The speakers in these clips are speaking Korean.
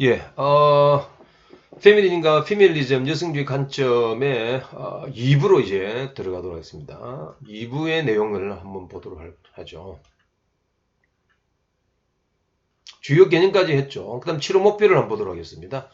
예, 페미니즘과 피밀리즘 여성주의 관점의 2부로 이제 들어가도록 하겠습니다. 2부의 내용을 한번 보도록 하죠. 주요 개념까지 했죠. 그 다음 치료 목표를 한번 보도록 하겠습니다.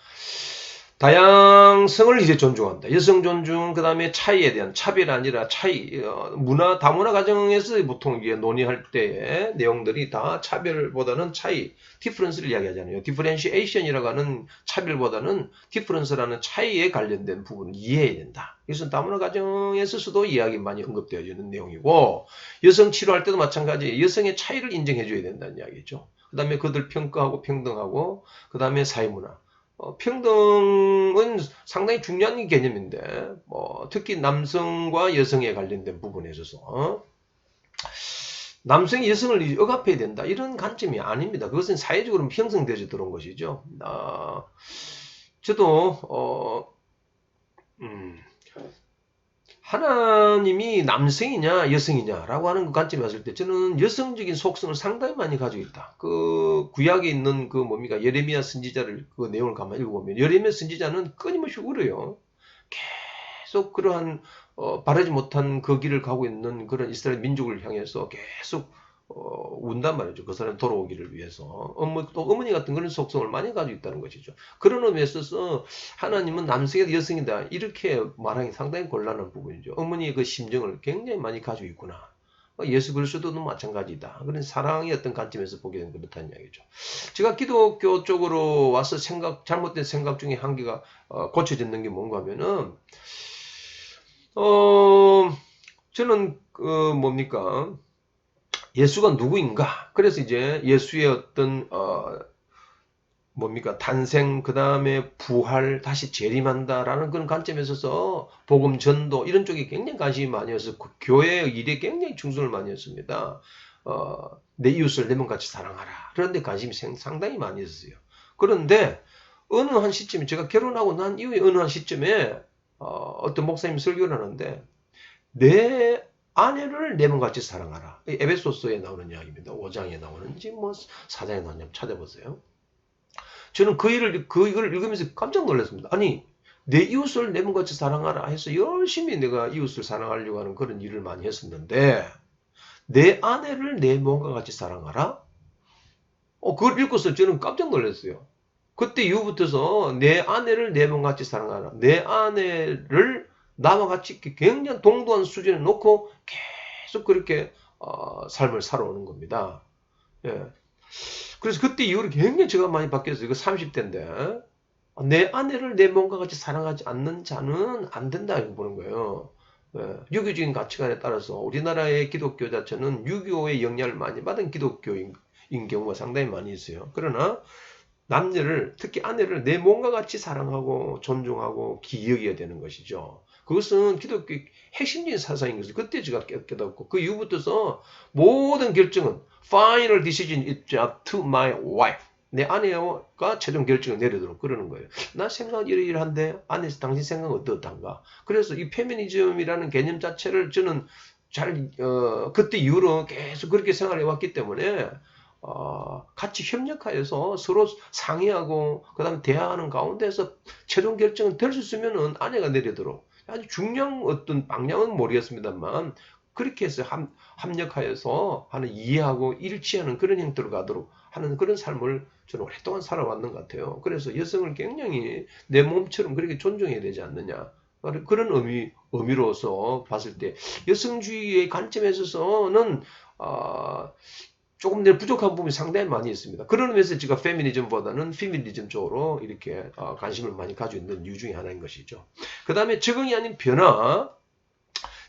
다양성을 이제 존중한다. 여성 존중, 그 다음에 차이에 대한 차별이 아니라 차이, 문화, 다문화 가정에서 보통 이게 논의할 때의 내용들이 다 차별보다는 차이, 디퍼런스를 이야기하잖아요. 디퍼렌시에이션이라고 하는 차별보다는 디퍼런스라는 차이에 관련된 부분을 이해해야 된다. 이것은 다문화 가정에서도 이야기 많이 언급되어 있는 내용이고, 여성 치료할 때도 마찬가지 여성의 차이를 인정해줘야 된다는 이야기죠. 그 다음에 그들 평가하고 평등하고, 그 다음에 사회문화. 평등은 상당히 중요한 개념인데, 특히 남성과 여성에 관련된 부분에 있어서, 남성이 여성을 억압해야 된다. 이런 관점이 아닙니다. 그것은 사회적으로 형성되어져 들어온 것이죠. 저도, 하나님이 남성이냐 여성이냐라고 하는 그 관점에 봤을 때 저는 여성적인 속성을 상당히 많이 가지고 있다. 그 구약에 있는 그 뭡니까 예레미야 선지자를 그 내용을 가만히 읽어보면 예레미야 선지자는 끊임없이 울어요. 계속 그러한 바르지 못한 그 길을 가고 있는 그런 이스라엘 민족을 향해서 계속 운단 말이죠. 그 사람 돌아오기를 위해서. 또 어머니 같은 그런 속성을 많이 가지고 있다는 것이죠. 그런 의미에 있어서 하나님은 남성이다 여성이다 이렇게 말하기 상당히 곤란한 부분이죠. 어머니의 그 심정을 굉장히 많이 가지고 있구나. 예수 그리스도도 마찬가지다. 그런 사랑의 어떤 관점에서 보게 된 그렇다는 이야기죠. 제가 기독교 쪽으로 와서 잘못된 생각 중에 한 개가 고쳐졌는 게 뭔가 하면은 저는 뭡니까 예수가 누구인가? 그래서 이제 예수의 어떤 뭡니까 탄생 그 다음에 부활 다시 재림한다라는 그런 관점에 있어서 복음 전도 이런 쪽에 굉장히 관심이 많이 해서 그 교회의 일에 굉장히 충성을 많이 했습니다. 내 이웃을 내 몸같이 사랑하라. 그런데 관심이 상당히 많이 있었어요. 그런데 어느 한 시점에 제가 결혼하고 난 이후에 어느 한 시점에 어떤 목사님이 설교를 하는데 내 아내를 내 몸같이 사랑하라. 에베소서에 나오는 이야기입니다. 5장에 나오는지 뭐 4장에 나오는지 찾아보세요. 저는 그 글을 읽으면서 깜짝 놀랐습니다. 아니 내 이웃을 내 몸같이 사랑하라 해서 열심히 내가 이웃을 사랑하려고 하는 그런 일을 많이 했었는데 내 아내를 내 몸과 같이 사랑하라? 그걸 읽고서 저는 깜짝 놀랐어요. 그때 이후부터서 내 아내를 내 몸같이 사랑하라. 내 아내를 나와 같이 굉장히 동등한 수준에 놓고 계속 그렇게 삶을 살아오는 겁니다. 예. 그래서 그때 이후로 굉장히 제가 많이 바뀌었어요. 이거 30대인데 내 아내를 내 몸과 같이 사랑하지 않는 자는 안 된다 이렇게 보는 거예요. 예. 유교적인 가치관에 따라서 우리나라의 기독교 자체는 유교의 영향을 많이 받은 기독교인 경우가 상당히 많이 있어요. 그러나 남녀를 특히 아내를 내 몸과 같이 사랑하고 존중하고 기여해야 되는 것이죠. 그것은 기독교 핵심적인 사상인 것을 그때 제가 깨닫고 그 이후부터서 모든 결정은 final decision is up to my wife. 내 아내가 최종 결정을 내리도록 그러는 거예요. 나 생각 이러이러한데 아내에서 당신 생각은 어떻단가. 그래서 이 페미니즘이라는 개념 자체를 저는 그때 이후로 계속 그렇게 생활해 왔기 때문에 같이 협력하여서 서로 상의하고 그다음에 대화하는 가운데서 최종 결정은 될 수 있으면은 아내가 내리도록 아주 중요한 어떤 방향은 모르겠습니다만 그렇게 해서 합력하여서 하는 이해하고 일치하는 그런 형태로 가도록 하는 그런 삶을 저는 오랫동안 살아왔는 것 같아요. 그래서 여성을 굉장히 내 몸처럼 그렇게 존중해야 되지 않느냐. 그런 의미로서 봤을 때 여성주의의 관점에 있어서는 조금 더 부족한 부분이 상당히 많이 있습니다. 그런 의미에서 제가 페미니즘보다는 피밀리즘 쪽으로 이렇게 관심을 많이 가지고 있는 이유 중에 하나인 것이죠. 그 다음에 적응이 아닌 변화.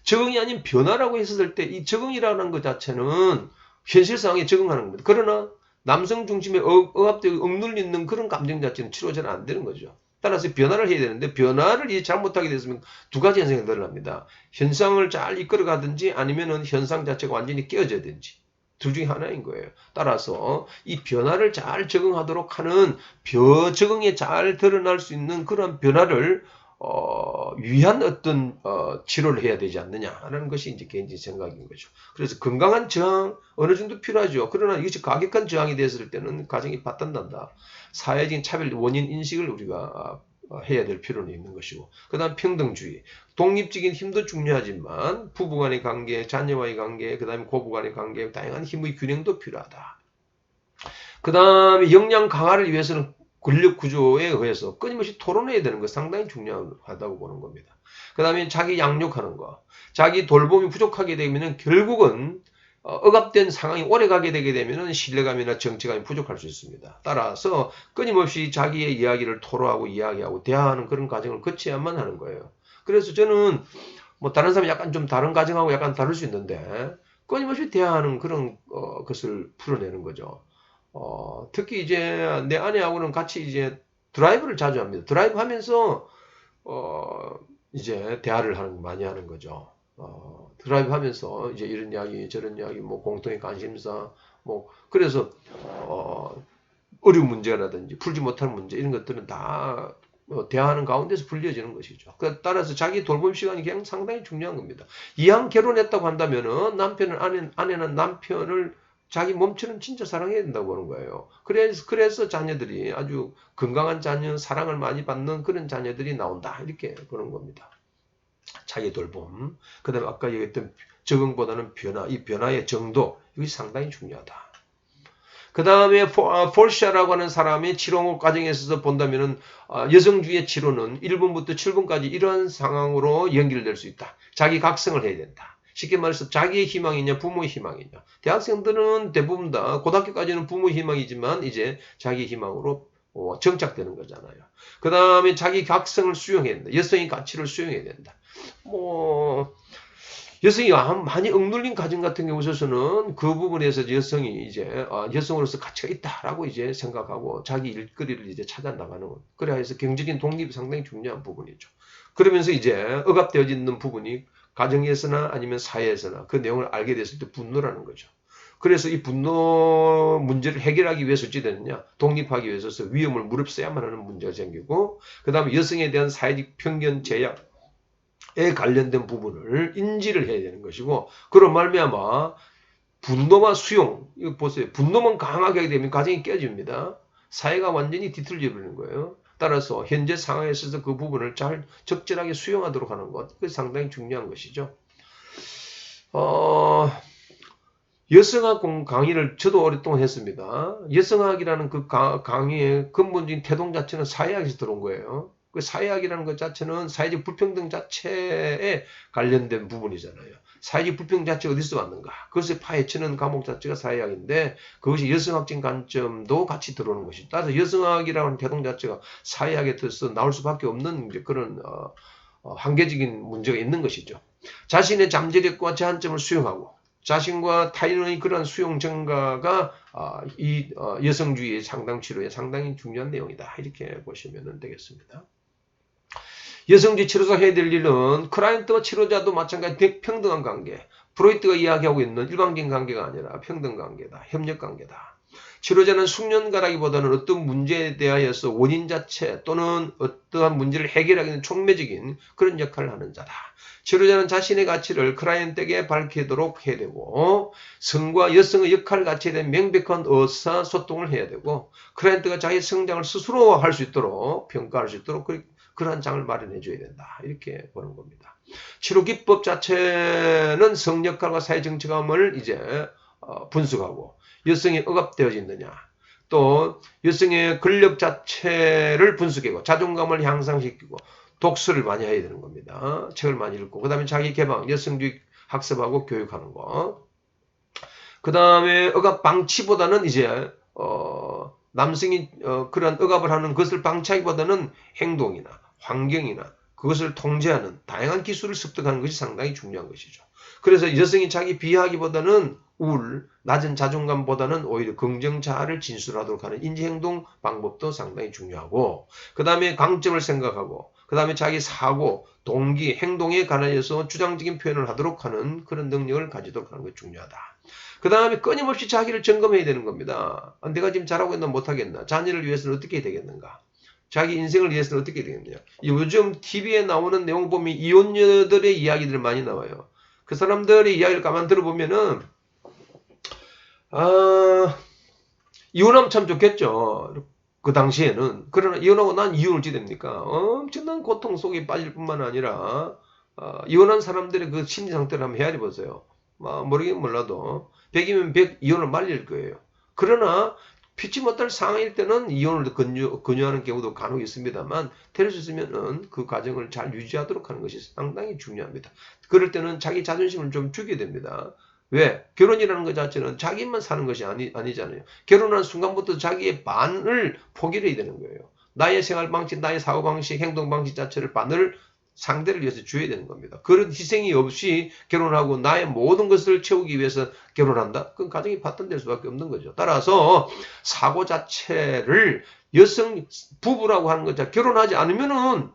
적응이 아닌 변화라고 했을 때 이 적응이라는 것 자체는 현실 상황에 적응하는 겁니다. 그러나 남성 중심에 억압되고 억눌리는 그런 감정 자체는 치료 잘 안 되는 거죠. 따라서 변화를 해야 되는데 변화를 잘못하게 됐으면 두 가지 현상이 늘어납니다. 현상을 잘 이끌어가든지 아니면은 현상 자체가 완전히 깨어져야든지. 둘 중에 하나인 거예요. 따라서 이 변화를 잘 적응하도록 하는 적응에 잘 드러날 수 있는 그런 변화를 유의한 어떤 치료를 해야 되지 않느냐라는 것이 이제 개인적인 생각인 거죠. 그래서 건강한 저항 어느 정도 필요하죠. 그러나 이것이 과격한 저항이 됐을 때는 가정이 파탄난다. 사회적인 차별 원인 인식을 우리가 해야 될 필요는 있는 것이고, 그 다음 평등주의. 독립적인 힘도 중요하지만 부부간의 관계, 자녀와의 관계, 그 다음에 고부간의 관계, 다양한 힘의 균형도 필요하다. 그 다음에 역량 강화를 위해서는 권력 구조에 의해서 끊임없이 토론해야 되는 거 상당히 중요하다고 보는 겁니다. 그 다음에 자기 양육하는 거, 자기 돌봄이 부족하게 되면 결국은 억압된 상황이 오래가게 되게 되면 신뢰감이나 정체감이 부족할 수 있습니다. 따라서 끊임없이 자기의 이야기를 토로하고 이야기하고 대화하는 그런 과정을 거쳐야만 하는 거예요. 그래서 저는 뭐 다른 사람이 약간 좀 다른 가정하고 약간 다를 수 있는데 끊임없이 대화하는 그런 것을 풀어내는 거죠. 특히 이제 내 아내하고는 같이 이제 드라이브를 자주 합니다. 드라이브 하면서 이제 대화를 많이 하는 거죠. 드라이브 하면서 이제 이런 이야기, 저런 이야기, 뭐 공통의 관심사, 뭐 그래서 어려운 문제라든지 풀지 못할 문제 이런 것들은 다 대화하는 가운데서 풀려지는 것이죠. 따라서 자기 돌봄 시간이 그냥 상당히 중요한 겁니다. 이왕 결혼했다고 한다면은 아내는 남편을 자기 몸처럼 진짜 사랑해야 된다고 하는 거예요. 그래서 자녀들이 아주 건강한 자녀, 사랑을 많이 받는 그런 자녀들이 나온다. 이렇게 보는 겁니다. 자기 돌봄. 그 다음에 아까 얘기했던 적응보다는 변화, 이 변화의 정도, 이것이 상당히 중요하다. 그 다음에 폴샤라고 하는 사람이 치료 과정에 있어서 본다면은 여성주의 치료는 1분부터 7분까지 이런 상황으로 연결될 수 있다. 자기 각성을 해야 된다. 쉽게 말해서 자기의 희망이냐 부모의 희망이냐. 대학생들은 대부분 다 고등학교까지는 부모의 희망이지만 이제 자기 희망으로 정착되는 거잖아요. 그 다음에 자기 각성을 수용해야 된다. 여성의 가치를 수용해야 된다. 여성이 많이 억눌린 가정 같은 경우에 있어서는 그 부분에서 여성이 이제 여성으로서 가치가 있다라고 이제 생각하고 자기 일거리를 이제 찾아 나가는 것. 그래야 해서 경제적인 독립이 상당히 중요한 부분이죠. 그러면서 이제 억압되어 있는 부분이 가정에서나 아니면 사회에서나 그 내용을 알게 됐을 때 분노라는 거죠. 그래서 이 분노 문제를 해결하기 위해서 어찌 되느냐? 독립하기 위해서 위험을 무릅써야만 하는 문제가 생기고, 그 다음에 여성에 대한 사회적 편견 제약, 에 관련된 부분을 인지를 해야 되는 것이고, 그런 말미암아 분노와 수용, 이거 보세요. 분노만 강하게 하게 되면 가정이 깨집니다. 사회가 완전히 뒤틀려 버리는 거예요. 따라서 현재 상황에 있어서 그 부분을 잘 적절하게 수용하도록 하는 것, 그게 상당히 중요한 것이죠. 여성학 강의를 저도 오랫동안 했습니다. 여성학이라는 그 강의의 근본적인 태동 자체는 사회학에서 들어온 거예요. 그 사회학이라는 것 자체는 사회적 불평등 자체에 관련된 부분이잖아요. 사회적 불평등 자체가 어디서 왔는가? 그것을 파헤치는 과목 자체가 사회학인데 그것이 여성학적 관점도 같이 들어오는 것이죠. 따라서 여성학이라는 태동 자체가 사회학에 들어서 나올 수밖에 없는 이제 그런 한계적인 문제가 있는 것이죠. 자신의 잠재력과 제한점을 수용하고 자신과 타인의 그런 수용 증가가 이 여성주의의 상담 치료에 상당히 중요한 내용이다. 이렇게 보시면 되겠습니다. 여성주의 치료사 해야 될 일은 클라이언트와 치료자도 마찬가지 평등한 관계. 프로이트가 이야기하고 있는 일방적인 관계가 아니라 평등 관계다. 협력 관계다. 치료자는 숙련가라기보다는 어떤 문제에 대하여서 원인 자체 또는 어떠한 문제를 해결하기 위한 촉매적인 그런 역할을 하는 자다. 치료자는 자신의 가치를 클라이언트에게 밝히도록 해야 되고 성과 여성의 역할 가치에 대한 명백한 의사소통을 해야 되고 클라이언트가 자기 성장을 스스로 할 수 있도록 평가할 수 있도록 그러한 장을 마련해 줘야 된다. 이렇게 보는 겁니다. 치료 기법 자체는 성역할과 사회 정체감을 이제 분석하고 여성이 억압되어 있느냐 또 여성의 권력 자체를 분석하고 자존감을 향상시키고 독서를 많이 해야 되는 겁니다. 책을 많이 읽고 그 다음에 자기 개방, 여성주의 학습하고 교육하는 거. 그 다음에 억압 방치보다는 이제 남성이 그런 억압을 하는 것을 방치하기보다는 행동이나 환경이나 그것을 통제하는 다양한 기술을 습득하는 것이 상당히 중요한 것이죠. 그래서 여성이 자기 비하하기보다는 낮은 자존감보다는 오히려 긍정자아를 진술하도록 하는 인지행동 방법도 상당히 중요하고 그 다음에 강점을 생각하고 그 다음에 자기 사고, 동기, 행동에 관하여서 주장적인 표현을 하도록 하는 그런 능력을 가지도록 하는 것이 중요하다. 그 다음에 끊임없이 자기를 점검해야 되는 겁니다. 내가 지금 잘하고 있나 못하겠나? 자녀를 위해서는 어떻게 해야 되겠는가? 자기 인생을 위해서는 어떻게 되겠냐. 요즘 TV에 나오는 내용 보면 이혼녀들의 이야기들 많이 나와요. 그 사람들의 이야기를 가만 들어보면은 이혼하면 참 좋겠죠. 그 당시에는. 그러나 이혼하고 난 이혼을 어찌 됩니까? 엄청난 고통 속에 빠질 뿐만 아니라 이혼한 사람들의 그 심리 상태를 한번 헤아려 보세요. 모르긴 몰라도 100이면 100 이혼을 말릴 거예요. 그러나 피치 못할 상황일 때는 이혼을 권유하는 경우도 간혹 있습니다만 될 수 있으면은 그 과정을 잘 유지하도록 하는 것이 상당히 중요합니다. 그럴 때는 자기 자존심을 좀 주게 됩니다. 왜? 결혼이라는 것 자체는 자기만 사는 것이 아니잖아요. 결혼한 순간부터 자기의 반을 포기를 해야 되는 거예요. 나의 생활 방식, 나의 사고 방식, 행동 방식 자체를 반을 상대를 위해서 줘야 되는 겁니다. 그런 희생이 없이 결혼하고 나의 모든 것을 채우기 위해서 결혼한다? 그건 가정이 파탄될 수밖에 없는 거죠. 따라서 사고 자체를 여성 부부라고 하는 것, 결혼하지 않으려면은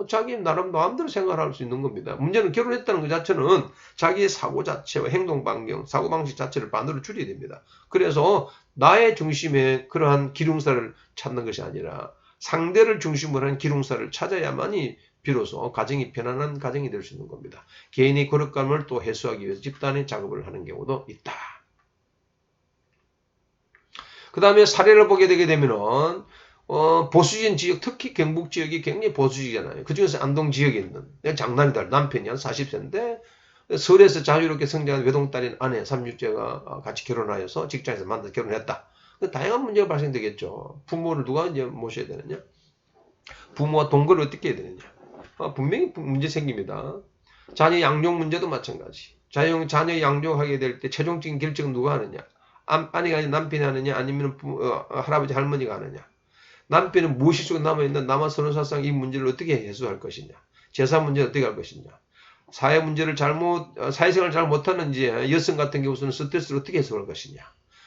자기 나름 마음대로 생활할 수 있는 겁니다. 문제는 결혼했다는 것 자체는 자기의 사고 자체와 행동 반경, 사고 방식 자체를 반으로 줄여야 됩니다. 그래서 나의 중심에 그러한 기둥사를 찾는 것이 아니라 상대를 중심으로 한 기둥사를 찾아야만이 비로소 가정이 편안한 가정이 될 수 있는 겁니다. 개인의 거룩감을 또 해소하기 위해서 집단의 작업을 하는 경우도 있다. 그 다음에 사례를 보게 되게 되면은 보수적인 지역, 특히 경북 지역이 굉장히 보수적이잖아요. 그 중에서 안동 지역에 있는 장남이다. 남편이 한 40세인데 서울에서 자유롭게 성장한 외동딸인 아내 36제가 같이 결혼하여서 직장에서 만나서 결혼했다. 다양한 문제가 발생되겠죠. 부모를 누가 이제 모셔야 되느냐? 부모와 동거를 어떻게 해야 되느냐? 분명히 문제 생깁니다. 자녀 양육 문제도 마찬가지. 자녀 양육하게 될 때 최종적인 결정은 누가 하느냐? 아내가 아니라 남편이 하느냐? 아니면 할아버지 할머니가 하느냐? 남편은 무엇이 속에 남아있는 남아선언사상 이 문제를 어떻게 해소할 것이냐? 재산 문제를 어떻게 할 것이냐? 사회생활을 잘 못하는 이제 여성 같은 경우는 스트레스를 어떻게 해소할 것이냐?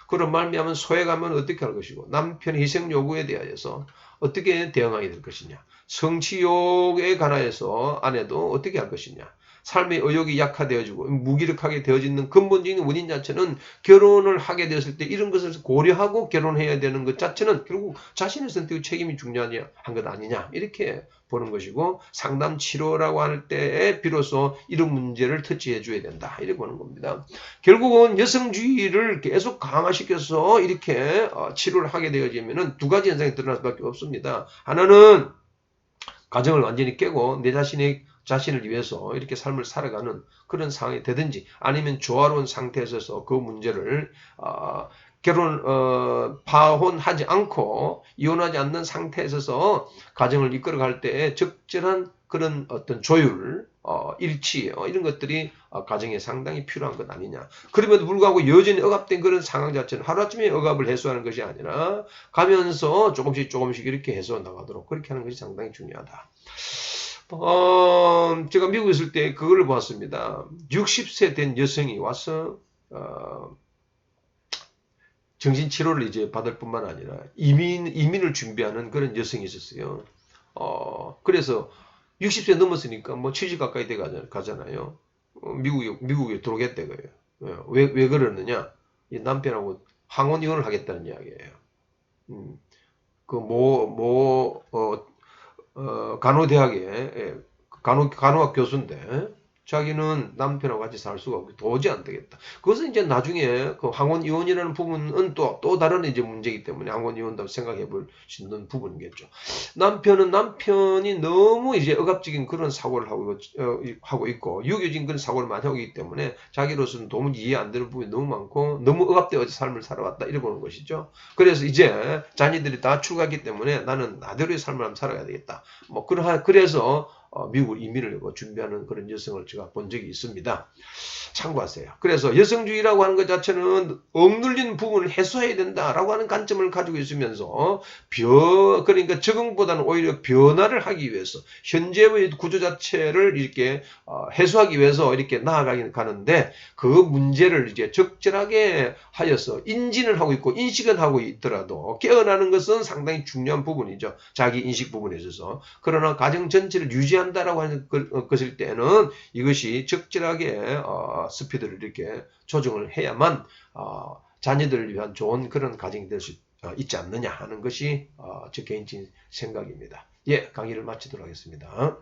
그런 말미암은 소외감은 어떻게 할 것이고 남편의 희생 요구에 대하여서 어떻게 대응하게 될 것이냐. 성취욕에 관하여서 아내도 어떻게 할 것이냐. 삶의 의욕이 약화되어지고 무기력하게 되어지는 근본적인 원인 자체는 결혼을 하게 되었을 때 이런 것을 고려하고 결혼해야 되는 것 자체는 결국 자신의 선택의 책임이 중요한 것 아니냐 이렇게 보는 것이고 상담 치료라고 할 때에 비로소 이런 문제를 터치해 줘야 된다 이렇게 보는 겁니다. 결국은 여성주의를 계속 강화시켜서 이렇게 치료를 하게 되어지면 두 가지 현상이 드러날 수밖에 없습니다. 하나는 가정을 완전히 깨고 내 자신을 위해서 이렇게 삶을 살아가는 그런 상황이 되든지 아니면 조화로운 상태에서 그 문제를 파혼하지 않고 이혼하지 않는 상태에서 가정을 이끌어갈 때 적절한 그런 어떤 조율, 일치 이런 것들이 가정에 상당히 필요한 것 아니냐. 그럼에도 불구하고 여전히 억압된 그런 상황 자체는 하루아침에 억압을 해소하는 것이 아니라 가면서 조금씩 이렇게 해소 나가도록 그렇게 하는 것이 상당히 중요하다. 제가 미국에 있을 때 그걸 보았습니다. 60세 된 여성이 와서 정신치료를 이제 받을 뿐만 아니라 이민을 준비하는 그런 여성이 있었어요. 그래서 60세 넘었으니까 뭐 70 가까이 돼 가잖아요. 미국에 들어오겠대 거예요. 왜 그러느냐? 이 남편하고 항원 이혼을 하겠다는 이야기예요. 간호대학에 간호학 교수인데 자기는 남편하고 같이 살 수가 없고 도저히 안 되겠다. 그것은 이제 나중에 그 항원 이혼이라는 부분은 또 다른 이제 문제이기 때문에 항원 이혼도 생각해 볼 수 있는 부분이겠죠. 남편이 너무 이제 억압적인 그런 사고를 하고 있고 유교적인 그런 사고를 많이 하고 있기 때문에 자기로서는 도무지 이해 안 되는 부분이 너무 많고 너무 억압되어서 삶을 살아왔다 이래 보는 것이죠. 그래서 이제 자녀들이 다 출가하기 때문에 나는 나대로의 삶을 한번 살아가야 되겠다. 그래서 미국을 이민을 준비하는 그런 여성을 제가 본 적이 있습니다. 참고하세요. 그래서 여성주의라고 하는 것 자체는 억눌린 부분을 해소해야 된다라고 하는 관점을 가지고 있으면서 그러니까 적응보다는 오히려 변화를 하기 위해서 현재의 구조 자체를 이렇게 해소하기 위해서 이렇게 나아가는데 그 문제를 이제 적절하게 하여서 인지는 하고 있고 인식은 하고 있더라도 깨어나는 것은 상당히 중요한 부분이죠. 자기 인식 부분에 있어서. 그러나 가정 전체를 유지한다라고 하는 것일 때는 이것이 적절하게 스피드를 이렇게 조정을 해야만 자녀들을 위한 좋은 그런 가정이 될 수 있지 않느냐 하는 것이 제 개인적인 생각입니다. 예, 강의를 마치도록 하겠습니다.